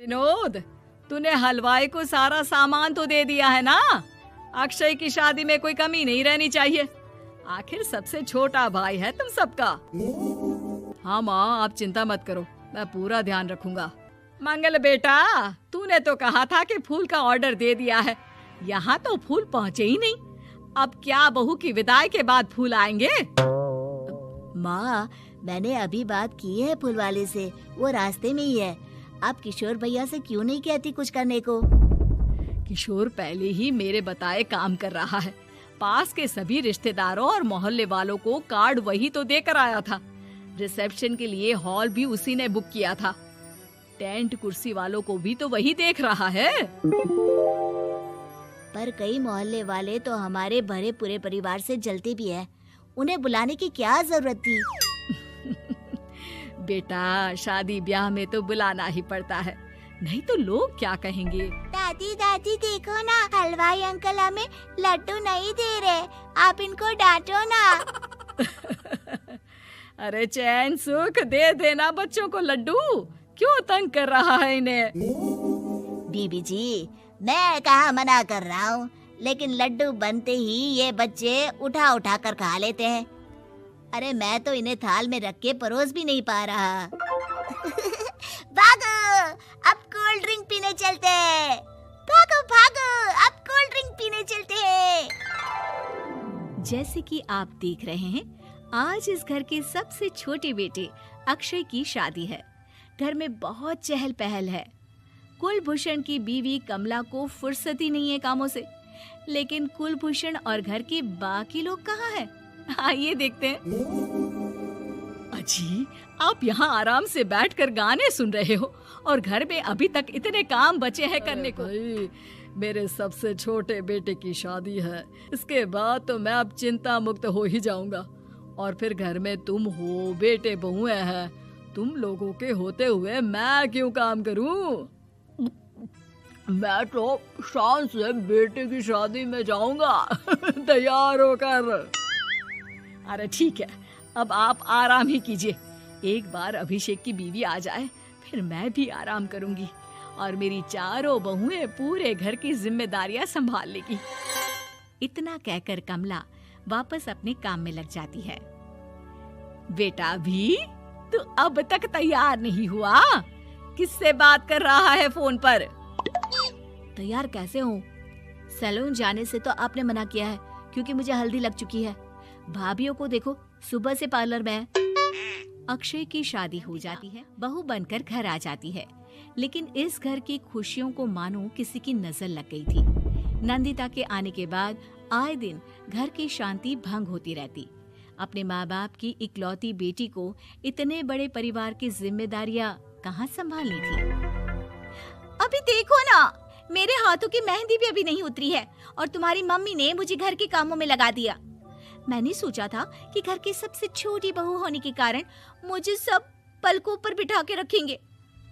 विनोद, तूने हलवाई को सारा सामान तो दे दिया है ना? अक्षय की शादी में कोई कमी नहीं रहनी चाहिए। आखिर सबसे छोटा भाई है तुम सबका। हाँ माँ, आप चिंता मत करो, मैं पूरा ध्यान रखूंगा। मंगल बेटा, तूने तो कहा था कि फूल का ऑर्डर दे दिया है, यहाँ तो फूल पहुँचे ही नहीं। अब क्या बहू की विदाई के बाद फूल आएंगे? माँ, मैंने अभी बात की है फूल वाले से, वो रास्ते में ही है। आप किशोर भैया से क्यों नहीं कहती कुछ करने को? किशोर पहले ही मेरे बताए काम कर रहा है। पास के सभी रिश्तेदारों और मोहल्ले वालों को कार्ड वही तो देकर आया था। रिसेप्शन के लिए हॉल भी उसी ने बुक किया था। टेंट कुर्सी वालों को भी तो वही देख रहा है। पर कई मोहल्ले वाले तो हमारे भरे पूरे परिवार से जलते भी हैं। उन्हें बुलाने की क्या जरूरत थी? बेटा, शादी ब्याह में तो बुलाना ही पड़ता है, नहीं तो लोग क्या कहेंगे। दादी दादी देखो ना, हलवाई अंकल हमें लड्डू नहीं दे रहे, आप इनको डांटो ना। अरे चैन सुख दे देना बच्चों को लड्डू, क्यों तंग कर रहा है इन्हें? बीबी जी, मैं कहाँ मना कर रहा हूँ, लेकिन लड्डू बनते ही ये बच्चे उठा उठा कर खा लेते हैं। अरे मैं तो इन्हें थाल में रख के परोस भी नहीं पा रहा। भागो, अब कोल्ड ड्रिंक पीने चलते हैं। भागो भागो, अब कोल्ड ड्रिंक पीने चलते हैं। जैसे कि आप देख रहे हैं, आज इस घर के सबसे छोटे बेटे अक्षय की शादी है। घर में बहुत चहल पहल है। कुलभूषण की बीवी कमला को फुर्सत ही नहीं है कामों से, लेकिन कुलभूषण और घर के बाकी लोग कहाँ हैं? आइए देखते हैं। अजी, आप यहाँ आराम से बैठकर गाने सुन रहे हो और घर में अभी तक इतने काम बचे हैं करने को। मेरे सबसे छोटे बेटे की शादी है, इसके बाद तो मैं अब चिंता मुक्त हो ही जाऊंगा। और फिर घर में तुम हो, बेटे बहुएं हैं, तुम लोगों के होते हुए मैं क्यों काम करूं? मैं तो शान से बेटे की शादी में जाऊंगा तैयार होकर। अरे ठीक है, अब आप आराम ही कीजिए। एक बार अभिषेक की बीवी आ जाए, फिर मैं भी आराम करूंगी और मेरी चारों बहुएं पूरे घर की जिम्मेदारियां संभाल लेगी। इतना कहकर कमला वापस अपने काम में लग जाती है। बेटा भी, तू अब तक तैयार नहीं हुआ? किससे बात कर रहा है फोन पर? तैयार कैसे हूँ? सैलून जाने से तो आपने मना किया है, क्योंकि मुझे हल्दी लग चुकी है। भाभीयों को देखो, सुबह से पार्लर में है। अक्षय की शादी हो जाती है, बहू बनकर घर आ जाती है, लेकिन इस घर की खुशियों को मानो किसी की नजर लग गई थी। नंदिता के आने के बाद आए दिन घर की शांति भंग होती रहती। अपने माँ बाप की इकलौती बेटी को इतने बड़े परिवार की जिम्मेदारियां कहाँ संभालनी थी? अभी देखो ना, मेरे हाथों की मेहंदी भी अभी नहीं उतरी है और तुम्हारी मम्मी ने मुझे घर के कामों में लगा दिया। मैंने सोचा था कि घर की सबसे छोटी बहू होने के कारण मुझे सब पलकों पर बिठा के रखेंगे,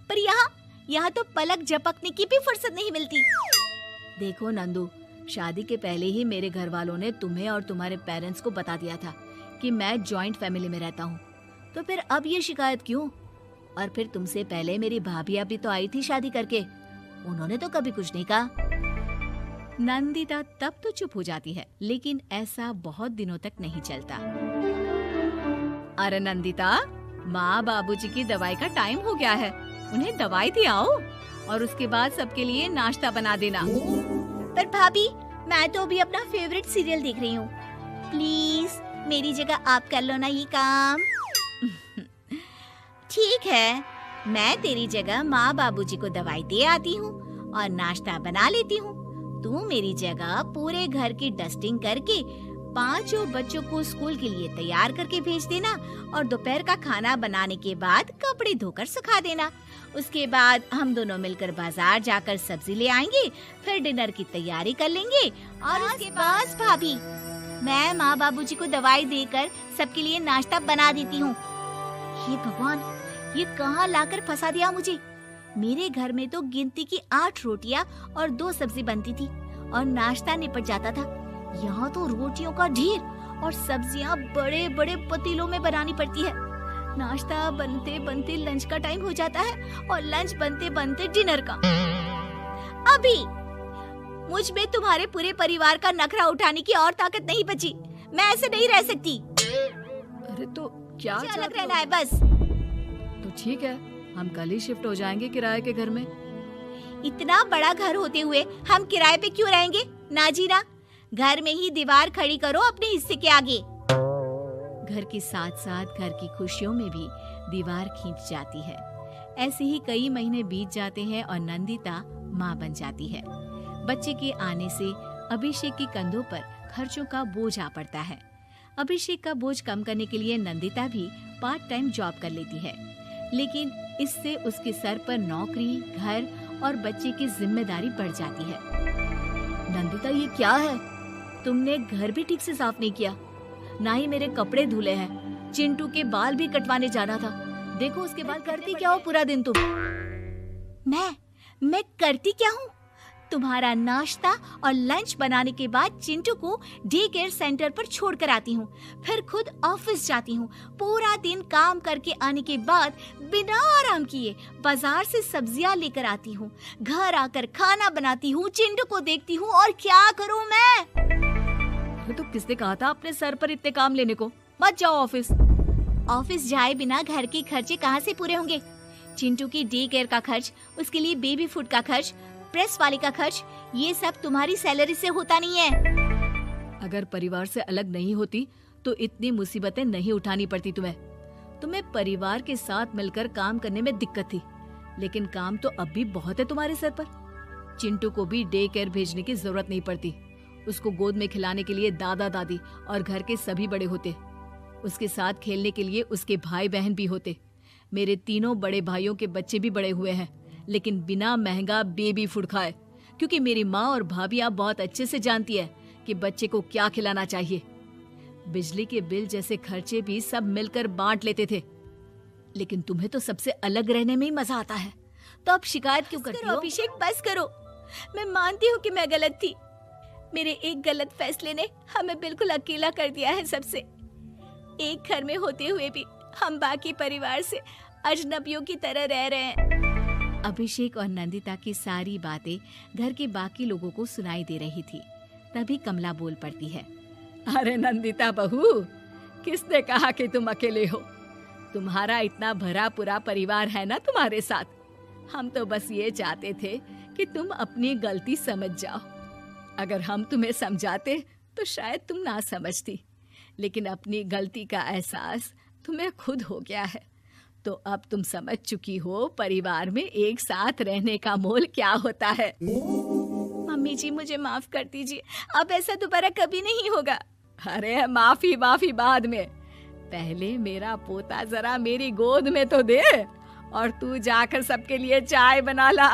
पर यहाँ तो पलक झपकने की भी फुर्सत नहीं मिलती। देखो नंदू, शादी के पहले ही मेरे घर वालों ने तुम्हें और तुम्हारे पेरेंट्स को बता दिया था कि मैं जॉइंट फैमिली में रहता हूँ, तो फिर अब ये शिकायत क्यों? और फिर तुमसे पहले मेरी भाभी भी तो आई थी शादी करके, उन्होंने तो कभी कुछ नहीं कहा। नंदिता तब तो चुप हो जाती है, लेकिन ऐसा बहुत दिनों तक नहीं चलता। अरे नंदिता, माँ बाबूजी की दवाई का टाइम हो गया है, उन्हें दवाई दिलाओ और उसके बाद सबके लिए नाश्ता बना देना। पर भाभी, मैं तो अभी अपना फेवरेट सीरियल देख रही हूँ, प्लीज मेरी जगह आप कर लो ना ये काम। ठीक है, मैं तेरी जगह माँ बाबूजी को दवाई दे आती हूँ और नाश्ता बना लेती हूँ। तू मेरी जगह पूरे घर की डस्टिंग करके 5 बच्चों को स्कूल के लिए तैयार करके भेज देना और दोपहर का खाना बनाने के बाद कपड़े धोकर सुखा देना। उसके बाद हम दोनों मिलकर बाजार जाकर सब्जी ले आएंगे, फिर डिनर की तैयारी कर लेंगे और उसके बाद भाभी, मैं माँ बाबूजी को दवाई देकर सबके लिए नाश्ता बना देती हूँ। हे भगवान, ये कहाँ लाकर फंसा दिया मुझे। मेरे घर में तो गिनती की 8 रोटियां और 2 सब्जी बनती थी और नाश्ता निपट जाता था। यहाँ तो रोटियों का ढेर और सब्जियाँ बड़े बड़े पतीलों में बनानी पड़ती है। नाश्ता बनते बनते लंच का टाइम हो जाता है और लंच बनते बनते डिनर का। अभी मुझ में तुम्हारे पूरे परिवार का नखरा उठाने की और ताकत नहीं बची। मैं ऐसे नहीं रह सकती। अरे तो क्या मुझे अलग चाहते रहना हो? है बस। तो ठीक है, हम कल ही शिफ्ट हो जाएंगे किराए के घर में। इतना बड़ा घर होते हुए हम किराए पे क्यों रहेंगे? ना जी ना, घर में ही दीवार खड़ी करो अपने हिस्से के आगे। घर के साथ साथ घर की खुशियों में भी दीवार खींच जाती है। ऐसे ही कई महीने बीत जाते हैं और नंदिता माँ बन जाती है। बच्चे के आने से अभिषेक के कंधों पर खर्चों का बोझ आ पड़ता है। अभिषेक का बोझ कम करने के लिए नंदिता भी पार्ट टाइम जॉब कर लेती है, लेकिन इससे उसके सर पर नौकरी, घर और बच्चे की जिम्मेदारी बढ़ जाती है। नंदिता, ये क्या है? तुमने घर भी ठीक से साफ नहीं किया, ना ही मेरे कपड़े धुले हैं। चिंटू के बाल भी कटवाने जाना था। देखो उसके बाल करती क्या हो पूरा दिन तुम? मैं करती क्या हूँ? तुम्हारा नाश्ता और लंच बनाने के बाद चिंटू को डे केयर सेंटर पर छोड़ कर आती हूँ, फिर खुद ऑफिस जाती हूँ। पूरा दिन काम करके आने के बाद बिना आराम किए बाजार से सब्जियाँ लेकर आती हूँ, घर आकर खाना बनाती हूँ, चिंटू को देखती हूँ और क्या करूँ मैं? तो किसने कहा था अपने सर पर इतने काम लेने को? मत जाओ ऑफिस। ऑफिस जाए बिना घर के खर्चे कहाँ से पूरे होंगे? चिंटू की डे केयर का खर्च, उसके लिए बेबी फूड का खर्च, प्रेस वाले का खर्च, ये सब तुम्हारी सैलरी से होता नहीं है। अगर परिवार से अलग नहीं होती तो इतनी मुसीबतें नहीं उठानी पड़ती तुम्हें परिवार के साथ मिलकर काम करने में दिक्कत थी, लेकिन काम तो अब भी बहुत है तुम्हारे सर पर। चिंटू को भी डे केयर भेजने की जरूरत नहीं पड़ती। उसको गोद में खिलाने के लिए दादा दादी और घर के सभी बड़े होते। उसके साथ खेलने के लिए उसके भाई बहन भी होते। मेरे तीनों बड़े भाइयों के बच्चे भी बड़े हुए हैं, लेकिन बिना महंगा बेबी फूड खाए, क्योंकि मेरी माँ और भाभियाँ बहुत अच्छे से जानती है कि बच्चे को क्या खिलाना चाहिए। बिजली के बिल जैसे खर्चे भी सब मिलकर बांट लेते थे, लेकिन तुम्हें तो सबसे अलग रहने में ही मजा आता है। तो अब शिकायत क्यों करती हो? अभिषेक बस करो। मैं मानती हूँ कि मैं गलत थी। मेरे एक गलत फैसले ने हमें बिल्कुल अकेला कर दिया है सबसे। एक घर में होते हुए भी हम बाकी परिवार से अजनबियों की तरह रह रहे हैं। अभिषेक और नंदिता की सारी बातें घर के बाकी लोगों को सुनाई दे रही थी। तभी कमला बोल पड़ती है। अरे नंदिता बहू, किसने कहा कि तुम अकेले हो? तुम्हारा इतना भरा पूरा परिवार है ना तुम्हारे साथ। हम तो बस ये चाहते थे कि तुम अपनी गलती समझ जाओ। अगर हम तुम्हें समझाते तो शायद तुम ना समझती, लेकिन अपनी गलती का एहसास तुम्हें खुद हो गया है। तो अब तुम समझ चुकी हो परिवार में एक साथ रहने का मोल क्या होता है। मम्मी जी, मुझे माफ कर दीजिए। अब ऐसा दोबारा कभी नहीं होगा। अरे माफी बाद में, पहले मेरा पोता जरा मेरी गोद में तो दे, और तू जाकर सबके लिए चाय बना ला।